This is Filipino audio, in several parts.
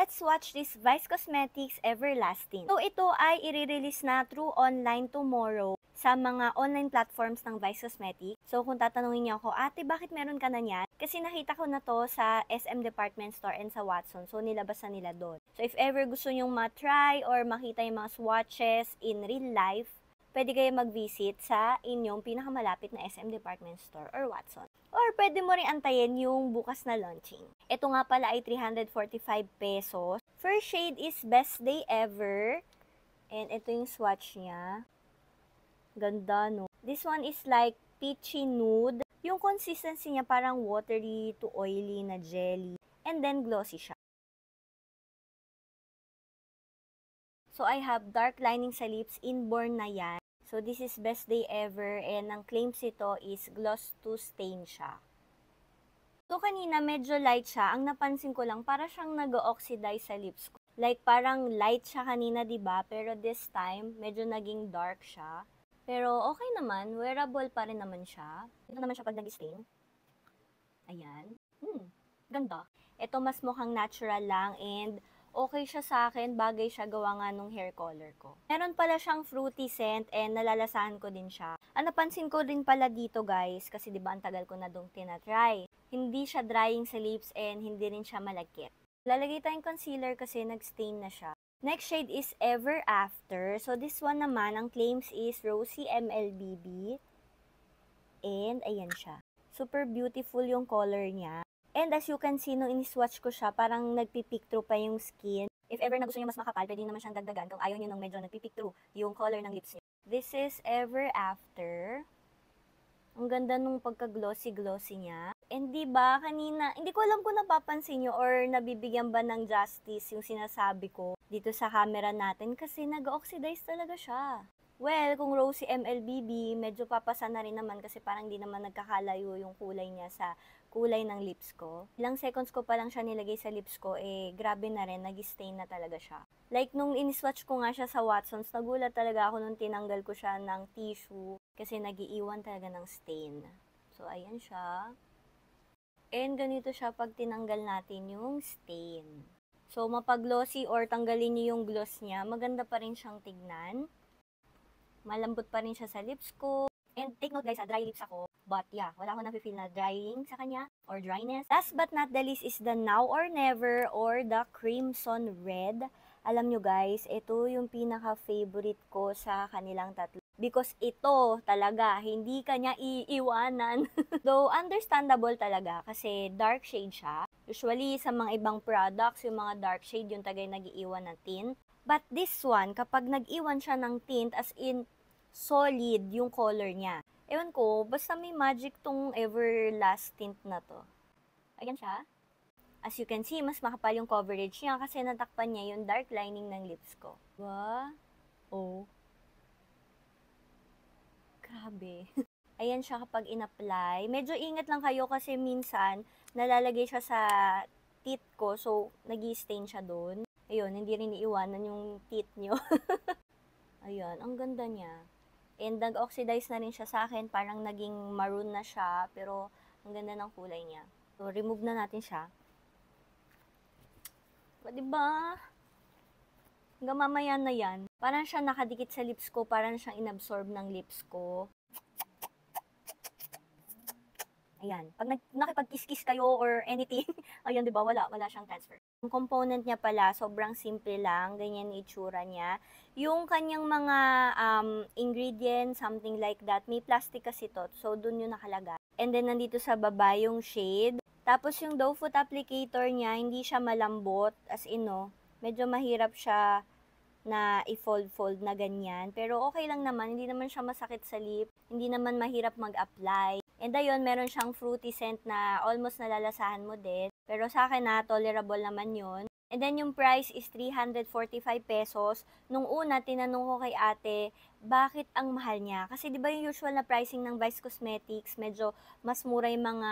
let's watch this Vice Cosmetics Everlasting. So, ito ay i-release na through online tomorrow sa mga online platforms ng Vice Cosmetics. So, kung tatanungin niyo ako, ate, bakit meron ka na niyan? Kasi nakita ko na to sa SM Department Store and sa Watson. So, nilabas na nila doon. So, if ever gusto nyong ma-try or makita yung mga swatches in real life, pwede kayo mag-visit sa inyong pinakamalapit na SM Department Store or Watson. Or pwede mo rin antayin yung bukas na launching. Ito nga pala ay 345 pesos. First shade is Best Day Ever. And ito yung swatch niya. Ganda, no? This one is like peachy nude. Yung consistency niya parang watery to oily na jelly. And then glossy siya. So, I have dark lining sa lips. Inborn na yan. So, this is Best Day Ever. And ang claims ito is gloss to stain siya. So, kanina medyo light siya. Ang napansin ko lang, para siyang nag-oxidize sa lips ko. Like, parang light siya kanina, diba? Pero this time, medyo naging dark siya. Pero okay naman. Wearable pa rin naman siya. Ito naman siya pag nag-stain. Ayan. Ganda. Ito mas mukhang natural lang and okay siya sa akin, bagay siya gawa nga nung hair color ko. Meron pala siyang fruity scent and nalalasahan ko din siya. Ang napansin ko din pala dito guys, kasi diba ang tagal ko na dong tinatry. Hindi siya drying sa lips and hindi rin siya malagkit. Lalagay tayong concealer kasi nag-stain na siya. Next shade is Ever After. So this one naman, ang claims is Rosy MLBB. And ayan siya. Super beautiful yung color niya. And as you can see, nung in-swatch ko siya, parang nagpipick through pa yung skin. If ever na gusto niyo mas makapal, pwede naman siyang dagdagan kung ayaw niyo nung medyo nagpipick through yung color ng lips niyo. This is Ever After. Ang ganda nung pagka-glossy-glossy niya. And diba, kanina, hindi ko alam kung napapansin niyo or nabibigyan ba ng justice yung sinasabi ko dito sa camera natin kasi nag-oxidize talaga siya. Well, kung Rosy MLBB, medyo papasa na rin naman kasi parang di naman nagkakalayo yung kulay niya sa kulay ng lips ko. Ilang seconds ko pa lang siya nilagay sa lips ko, grabe na rin, nag-stain na talaga siya. Like, nung in-swatch ko nga siya sa Watsons, nagulat talaga ako nung tinanggal ko siya ng tissue kasi nagiiwan talaga ng stain. So, ayan siya. And ganito siya pag tinanggal natin yung stain. So, mapag-glossy or tanggalin niyo yung gloss niya, maganda pa rin siyang tignan. Malambot pa rin siya sa lips ko. And take note guys, dry lips ako. But yeah, wala akong nafe-feel na drying sa kanya or dryness. Last but not the least is the Now or Never or the Crimson Red. Alam nyo guys, ito yung pinaka-favorite ko sa kanilang tatlo. Because ito talaga, hindi kanya iiwanan. Though understandable talaga kasi dark shade siya. Usually sa mga ibang products, yung mga dark shade yung tagay nag-iiwan ng tint. But this one, kapag nag-iwan siya ng tint as in solid yung color niya. Ewan ko, basta may magic tong Everlast tint na to. Ayan siya. As you can see, mas makapal yung coverage niya kasi natakpan niya yung dark lining ng lips ko. Diba? Oh. Grabe. Ayan siya kapag in-apply. Medyo ingat lang kayo kasi minsan nalalagay siya sa teeth ko. So, nag-i-stain siya doon. Ayun, hindi rin iiwanan yung teeth nyo. Ayan, ang ganda niya. And nag-oxidize na rin siya sa akin. Parang naging maroon na siya. Pero, ang ganda ng kulay niya. So, remove na natin siya. O, diba? Hanggang mamaya na yan. Parang siya nakadikit sa lips ko. Parang siyang inabsorb ng lips ko. Ayan. Pag nakipag-kiss-kiss kayo or anything, ayan, diba? Wala siyang transfer. Yung component niya pala, sobrang simple lang. Ganyan yung itsura niya. Yung kanyang mga ingredients, something like that, may plastic kasi to. So, dun yung nakalagay. And then, nandito sa baba yung shade. Tapos, yung doe foot applicator niya, hindi siya malambot. As in, no, medyo mahirap siya na i-fold-fold na ganyan. Pero, okay lang naman. Hindi naman siya masakit sa lip. Hindi naman mahirap mag-apply. And ayun, meron siyang fruity scent na almost nalalasahan mo din. Pero sa akin na, tolerable naman yun. And then yung price is 345 pesos. Nung una, tinanong ko kay ate, bakit ang mahal niya? Kasi di ba yung usual na pricing ng Vice Cosmetics, medyo mas mura yung mga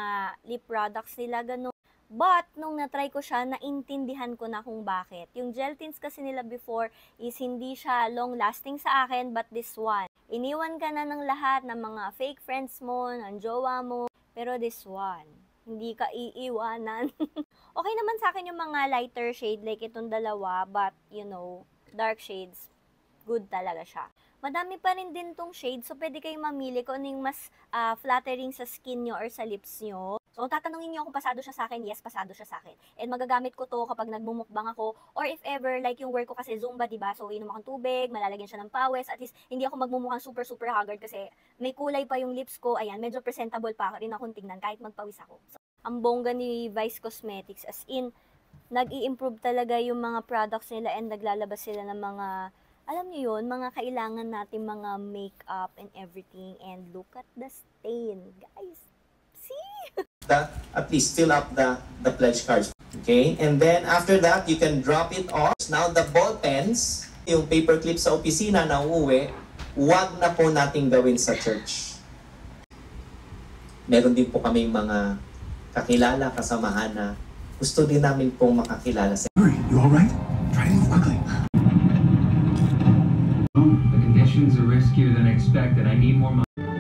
lip products nila, ganun. But, nung na-try ko siya, naintindihan ko na kung bakit. Yung gel tints kasi nila before is hindi siya long-lasting sa akin, but this one. Iniwan ka na ng lahat ng mga fake friends mo, ng jowa mo, pero this one, hindi ka iiwanan. Okay naman sa akin yung mga lighter shade like itong dalawa, but you know, dark shades, good talaga siya. Madami pa rin din tong shade, so pwede kayong mamili kung ano yung mas flattering sa skin nyo or sa lips nyo. So, tatanungin nyo kung pasado siya sa akin, yes, pasado siya sa akin. And magagamit ko to kapag nagmumukbang ako, or if ever, like yung work ko kasi Zumba, diba? So, inom akong tubig, malalagyan siya ng pawis, at least hindi ako magmumukhang super haggard kasi may kulay pa yung lips ko, ayan, medyo presentable pa rin akong tingnan kahit magpawis ako. So, ang bongga ni Vice Cosmetics, as in, nag-i-improve talaga yung mga products nila and naglalabas sila ng mga, alam niyo yun, mga kailangan natin mga makeup and everything. And look at the stain, guys. See? At least fill up the pledge cards. Okay? And then after that, you can drop it off. Now the ball pens, yung paper clip sa opisina na uuwi, wag na po nating gawin sa church. Meron din po kaming mga kakilala, kasamahan na gusto din namin pong makakilala sa... You all right? Try to move quickly. The conditions are riskier than expected. I need more money.